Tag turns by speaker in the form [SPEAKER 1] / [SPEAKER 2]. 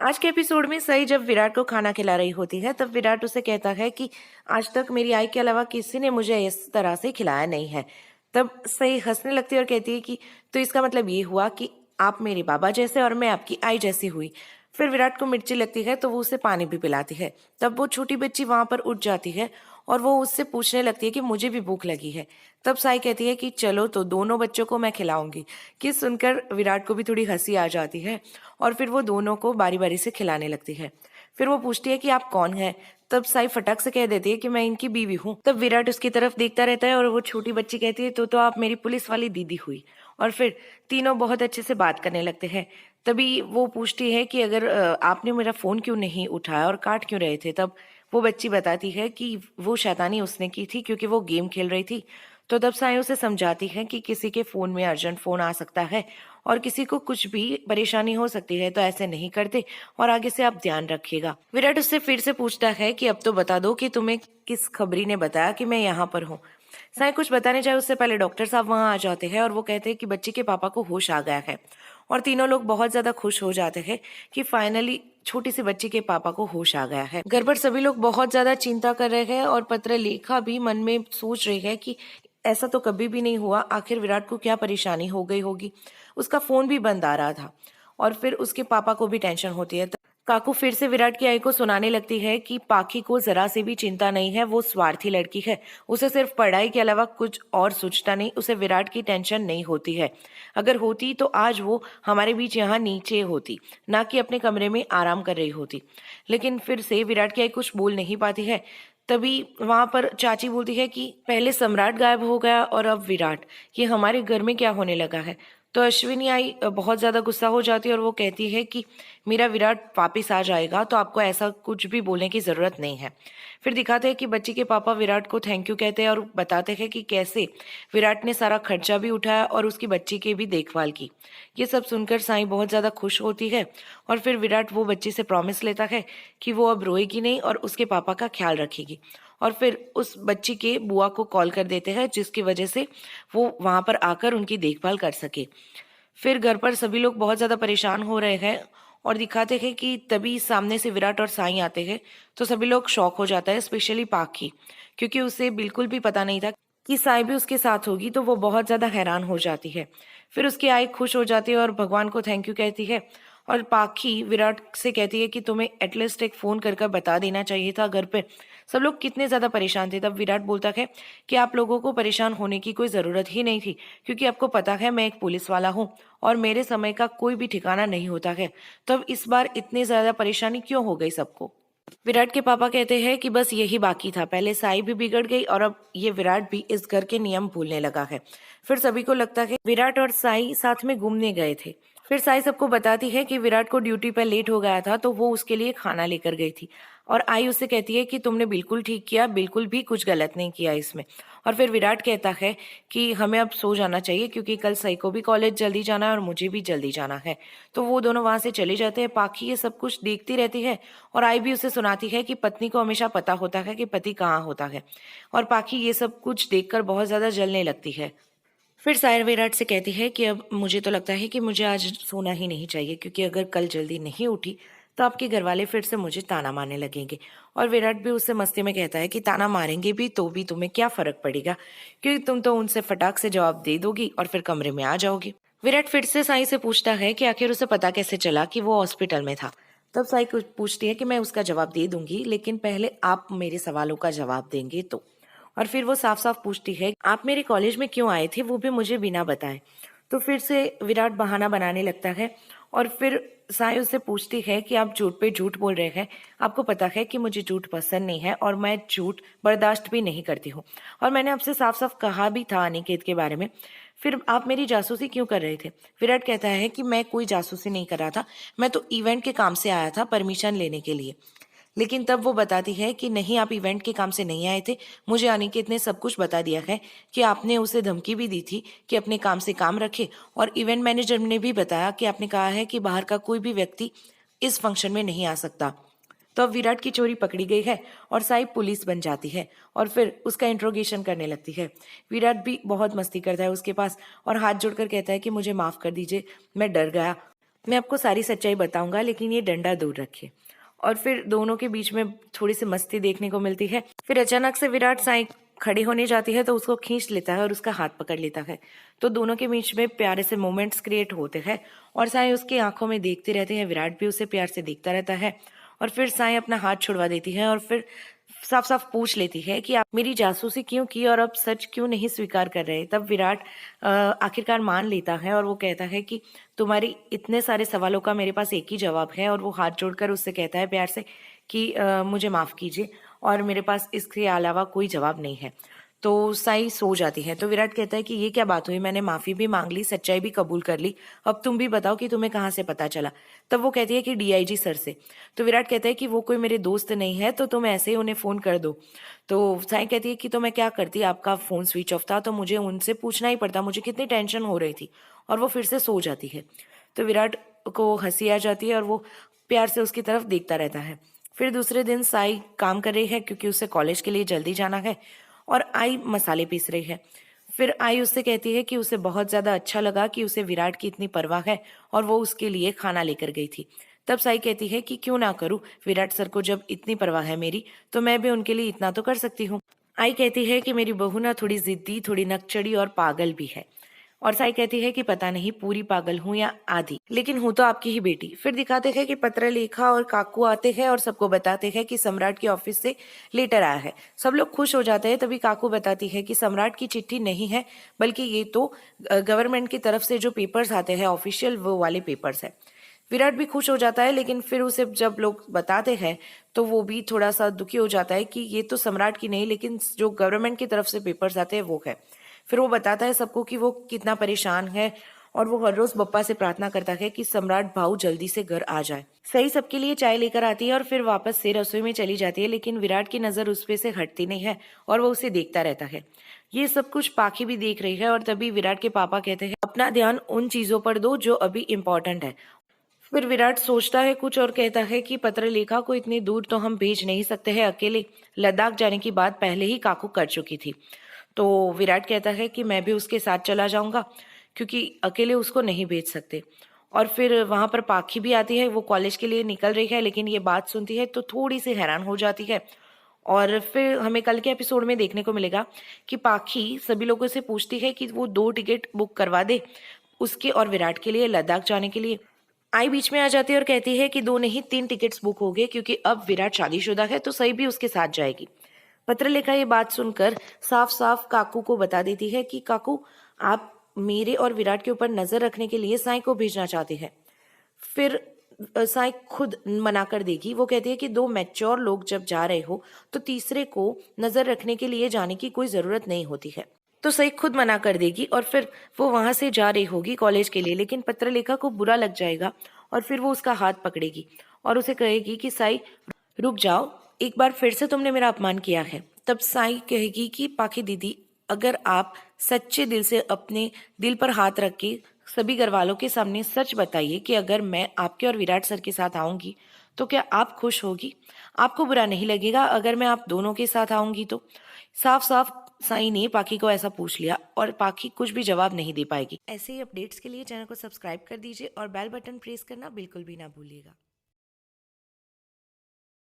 [SPEAKER 1] आज के एपिसोड में सई जब विराट को खाना खिला रही होती है तब विराट उसे कहता है कि आज तक मेरी आई के अलावा किसी ने मुझे इस तरह से खिलाया नहीं है। तब सई हंसने लगती है और कहती है कि तो इसका मतलब ये हुआ कि आप मेरे बाबा जैसे और मैं आपकी आई जैसी हुई। फिर विराट को मिर्ची लगती है तो वो उसे पानी भी पिलाती है। तब वो छोटी बच्ची वहां पर उठ जाती है और वो उससे पूछने लगती है कि मुझे भी भूख लगी है। तब साई कहती है कि चलो तो दोनों बच्चों को मैं खिलाऊंगी। कि सुनकर विराट को भी थोड़ी हंसी आ जाती है और फिर वो दोनों को बारी बारी से खिलाने लगती है। फिर वो पूछती है कि आप कौन है। तब साई फटक से कह देती है कि मैं इनकी बीवी हूँ। तब विराट उसकी तरफ देखता रहता है और वो छोटी बच्ची कहती है तो आप मेरी पुलिस वाली दीदी हुई। और फिर तीनों बहुत अच्छे से बात करने लगते हैं। तभी वो पूछती है कि अगर आपने मेरा फोन क्यों नहीं उठाया और काट क्यों रहे थे। तब वो बच्ची बताती है कि वो शैतानी उसने की थी क्योंकि वो गेम खेल रही थी। तो तब साई उसे समझाती है कि किसी के फोन में अर्जेंट फोन आ सकता है और किसी को कुछ भी परेशानी हो सकती है तो ऐसे नहीं करते और आगे से आप ध्यान रखिएगा। विराट उससे फिर से पूछता है कि अब तो बता दो कि तुम्हें किस खबरी ने बताया कि मैं यहाँ पर हूँ। साई कुछ बताने जाए उससे पहले डॉक्टर साहब वहां आ जाते हैं और वो कहते हैं कि बच्चे के पापा को होश आ गया है। और तीनों लोग बहुत ज्यादा खुश हो जाते हैं कि फाइनली छोटी सी बच्ची के पापा को होश आ गया है। घर पर सभी लोग बहुत ज्यादा चिंता कर रहे हैं और पत्रलेखा भी मन में सोच रही है कि ऐसा तो कभी भी नहीं हुआ, आखिर विराट को क्या परेशानी हो गई होगी। उसका फोन भी बंद आ रहा था और फिर उसके पापा को भी टेंशन होती है। काकू फिर से विराट की आई को सुनाने लगती है कि पाखी को जरा से भी चिंता नहीं है, वो स्वार्थी लड़की है। उसे सिर्फ पढ़ाई के अलावा कुछ और सोचता नहीं, उसे विराट की टेंशन नहीं होती है। अगर होती तो आज वो हमारे बीच यहाँ नीचे होती, ना कि अपने कमरे में आराम कर रही होती। लेकिन फिर से विराट की आई कुछ बोल नहीं पाती है। तभी वहां पर चाची बोलती है कि पहले सम्राट गायब हो गया और अब विराट, ये हमारे घर में क्या होने लगा है। तो अश्विनी आई बहुत ज्यादा गुस्सा हो जाती है और वो कहती है कि मेरा विराट वापिस आ जाएगा तो आपको ऐसा कुछ भी बोलने की जरूरत नहीं है। फिर दिखाते हैं कि बच्ची के पापा विराट को थैंक यू कहते हैं और बताते हैं कि कैसे विराट ने सारा खर्चा भी उठाया और उसकी बच्ची की भी देखभाल की। ये सब सुनकर साई बहुत ज्यादा खुश होती है और फिर विराट वो बच्ची से प्रॉमिस लेता है कि वो अब रोएगी नहीं और उसके पापा का ख्याल रखेगी। और फिर उस बच्ची के बुआ को कॉल कर देते हैं जिसकी वजह से वो वहां पर आकर उनकी देखभाल कर सके। फिर घर पर सभी लोग बहुत ज्यादा परेशान हो रहे हैं और दिखाते हैं कि तभी सामने से विराट और साई आते हैं। तो सभी लोग शॉक हो जाता है, स्पेशली पाखी, क्योंकि उसे बिल्कुल भी पता नहीं था कि साई भी उसके साथ होगी। तो वो बहुत ज्यादा हैरान हो जाती है। फिर उसकी आई खुश हो जाती है और भगवान को थैंक यू कहती है। और पाखी विराट से कहती है कि तुम्हें एटलीस्ट एक फोन कर बता देना चाहिए था घर पे। सब लोग कितने ज्यादा परेशान थे। तब विराट बोलता है कि आप लोगों को परेशान होने की कोई जरूरत ही नहीं थी, क्योंकि आपको पता है मैं एक पुलिस वाला हूँ और मेरे समय का कोई भी ठिकाना नहीं होता है। तब इस बार इतनी ज्यादा परेशानी क्यों हो गई सबको। विराट के पापा कहते हैं कि बस यही बाकी था, पहले साई भी बिगड़ गई और अब ये विराट भी इस घर के नियम भूलने लगा है। फिर सभी को लगता है विराट और साई साथ में घूमने गए थे। फिर साई सबको बताती है कि विराट को ड्यूटी पर लेट हो गया था तो वो उसके लिए खाना लेकर गई थी। और आई उससे कहती है कि तुमने बिल्कुल ठीक किया, बिल्कुल भी कुछ गलत नहीं किया इसमें। और फिर विराट कहता है कि हमें अब सो जाना चाहिए क्योंकि कल सई को भी कॉलेज जल्दी जाना है और मुझे भी जल्दी जाना है। तो वो दोनों वहां से चले जाते हैं। पाखी ये सब कुछ देखती रहती है और आई भी उसे सुनाती है कि पत्नी को हमेशा पता होता है कि पति कहाँ होता है। और पाखी ये सब कुछ देखकर बहुत ज्यादा जलने लगती है। फिर सायर विराट से कहती है कि अब मुझे तो लगता है कि मुझे आज सोना ही नहीं चाहिए, क्योंकि अगर कल जल्दी नहीं उठी तो आपके घर वाले फिर से मुझे ताना मारने लगेंगे। और विराट भी उससे मस्ती में कहता है कि ताना मारेंगे भी तो भी तुम्हें क्या फर्क पड़ेगा, क्योंकि तुम तो उनसे फटाक से जवाब दे दोगी और फिर कमरे में आ जाओगी। विराट फिर से साई से पूछता है कि आखिर उसे पता कैसे चला कि वो हॉस्पिटल में था। तब साई कुछ पूछती है कि मैं उसका जवाब दे दूंगी, लेकिन पहले आप मेरे सवालों का जवाब देंगे तो। और फिर वो साफ साफ पूछती है आप मेरे कॉलेज में क्यों आए थे, वो भी मुझे बिना बताए। तो फिर से विराट बहाना बनाने लगता है और फिर साय उससे पूछती है कि आप झूठ पे झूठ बोल रहे हैं, आपको पता है कि मुझे झूठ पसंद नहीं है और मैं झूठ बर्दाश्त भी नहीं करती हूँ। और मैंने आपसे साफ साफ कहा भी था अनिकेत के बारे में, फिर आप मेरी जासूसी क्यों कर रहे थे। विराट कहता है कि मैं कोई जासूसी नहीं कर रहा था, मैं तो इवेंट के काम से आया था परमिशन लेने के लिए। लेकिन तब वो बताती है कि नहीं, आप इवेंट के काम से नहीं आए थे, मुझे अनिकेत ने सब कुछ बता दिया है कि आपने उसे धमकी भी दी थी कि अपने काम से काम रखे। और इवेंट मैनेजर ने भी बताया कि आपने कहा है कि बाहर का कोई भी व्यक्ति इस फंक्शन में नहीं आ सकता। तो अब विराट की चोरी पकड़ी गई है और साई पुलिस बन जाती है और फिर उसका इंट्रोगेशन करने लगती है। विराट भी बहुत मस्ती करता है उसके पास और हाथ जोड़कर कहता है कि मुझे माफ कर दीजिए, मैं डर गया। मैं आपको सारी सच्चाई बताऊंगा, लेकिन ये डंडा दूर रखिए। और फिर दोनों के बीच में थोड़ी सी मस्ती देखने को मिलती है। फिर अचानक से विराट साई खड़ी होने जाती है तो उसको खींच लेता है और उसका हाथ पकड़ लेता है। तो दोनों के बीच में प्यारे से मोमेंट्स क्रिएट होते हैं और साई उसकी आंखों में देखते रहते हैं। विराट भी उसे प्यार से देखता रहता है और फिर साई अपना हाथ छुड़वा देती है और फिर साफ साफ पूछ लेती है कि आप मेरी जासूसी क्यों की और अब सच क्यों नहीं स्वीकार कर रहे। तब विराट आखिरकार मान लेता है और वो कहता है कि तुम्हारी इतने सारे सवालों का मेरे पास एक ही जवाब है। और वो हाथ जोड़कर उससे कहता है प्यार से कि मुझे माफ़ कीजिए और मेरे पास इसके अलावा कोई जवाब नहीं है। तो साई सो जाती है। तो विराट कहता है कि ये क्या बात हुई, मैंने माफ़ी भी मांग ली, सच्चाई भी कबूल कर ली, अब तुम भी बताओ कि तुम्हें कहाँ से पता चला। तब वो कहती है कि डीआईजी सर से। तो विराट कहता है कि वो कोई मेरे दोस्त नहीं है, तो तुम ऐसे ही उन्हें फ़ोन कर दो। तो साई कहती है कि तो मैं क्या करती, आपका फ़ोन स्विच ऑफ था तो मुझे उनसे पूछना ही पड़ता, मुझे कितनी टेंशन हो रही थी। और वो फिर से सो जाती है। तो विराट को हंसी आ जाती है और वो प्यार से उसकी तरफ देखता रहता है। फिर दूसरे दिन साई काम कर रही है क्योंकि उसे कॉलेज के लिए जल्दी जाना है और आई मसाले पीस रही है। फिर आई उससे कहती है कि उसे बहुत ज़्यादा अच्छा लगा कि उसे विराट की इतनी परवाह है और वो उसके लिए खाना लेकर गई थी। तब साई कहती है कि क्यों ना करूं, विराट सर को जब इतनी परवाह है मेरी, तो मैं भी उनके लिए इतना तो कर सकती हूँ। आई कहती है कि मेरी बहू ना थोड़ी जिद्दी, थोड़ी नकचड़ी और पागल भी है। और साई कहती है कि पता नहीं पूरी पागल हूँ या आधी, लेकिन हूँ तो आपकी ही बेटी। फिर दिखाते हैं कि पत्रलेखा और काकू आते हैं और सबको बताते हैं कि सम्राट के ऑफिस से लेटर आया है। सब लोग खुश हो जाते हैं। तभी काकू बताती है कि सम्राट की चिट्ठी नहीं है, बल्कि ये तो गवर्नमेंट की तरफ से जो पेपर्स आते हैं ऑफिशियल, वो वाले पेपर्स है। विराट भी खुश हो जाता है, लेकिन फिर उसे जब लोग बताते हैं तो वो भी थोड़ा सा दुखी हो जाता है कि ये तो सम्राट की नहीं, लेकिन जो गवर्नमेंट की तरफ से पेपर्स आते हैं वो है। फिर वो बताता है सबको कि वो कितना परेशान है और वो हर रोज बप्पा से प्रार्थना करता है कि सम्राट भाऊ जल्दी से घर आ जाए। सही सबके लिए चाय लेकर आती है और फिर वापस से रसोई में चली जाती है, लेकिन विराट की नजर उस पे से हटती नहीं है और वो उसे देखता रहता है। ये सब कुछ पाखी भी देख रही है और तभी विराट के पापा कहते हैं अपना ध्यान उन चीजों पर दो जो अभी इम्पोर्टेंट है। फिर विराट सोचता है कुछ और कहता है कि पत्रलेखा को इतनी दूर तो हम भेज नहीं सकते हैं अकेले। लद्दाख जाने की बात पहले ही काकू कर चुकी थी। तो विराट कहता है कि मैं भी उसके साथ चला जाऊंगा क्योंकि अकेले उसको नहीं भेज सकते। और फिर वहां पर पाखी भी आती है, वो कॉलेज के लिए निकल रही है, लेकिन ये बात सुनती है तो थोड़ी सी हैरान हो जाती है। और फिर हमें कल के एपिसोड में देखने को मिलेगा कि पाखी सभी लोगों से पूछती है कि वो 2 टिकट बुक करवा दे उसके और विराट के लिए लद्दाख जाने के लिए। आई बीच में आ जाती है और कहती है कि 2 नहीं 3 टिकट्स बुक हो गए क्योंकि अब विराट शादीशुदा है तो सही भी उसके साथ जाएगी। पत्रलेखा ये बात सुनकर साफ साफ काकू को बता देती है कि काकू, आप मेरे और विराट के ऊपर नजर रखने के लिए साई को भेजना चाहते हैं। फिर साई खुद मना कर देगी। वो कहती है कि 2 मैच्योर लोग जब जा रहे हो तो तीसरे को नजर रखने के लिए जाने की कोई जरूरत नहीं होती है। तो सई खुद मना कर देगी और फिर वो वहां से जा रही होगी कॉलेज के लिए, लेकिन पत्रलेखा को बुरा लग जाएगा और फिर वो उसका हाथ पकड़ेगी और उसे कहेगी कि साई रुक जाओ, एक बार फिर से तुमने मेरा अपमान किया है। तब साई कहेगी कि पाखी दीदी, अगर आप सच्चे दिल से अपने दिल पर हाथ रख के सभी घर वालों के सामने सच बताइए कि अगर मैं आपके और विराट सर के साथ आऊंगी तो क्या आप खुश होगी, आपको बुरा नहीं लगेगा अगर मैं आप दोनों के साथ आऊंगी तो। साफ साफ साई ने पाखी को ऐसा पूछ लिया और पाखी कुछ भी जवाब नहीं दे पाएगी। ऐसे ही अपडेट्स के लिए चैनल को सब्सक्राइब कर दीजिए और बेल बटन प्रेस करना बिल्कुल भी ना भूलिएगा।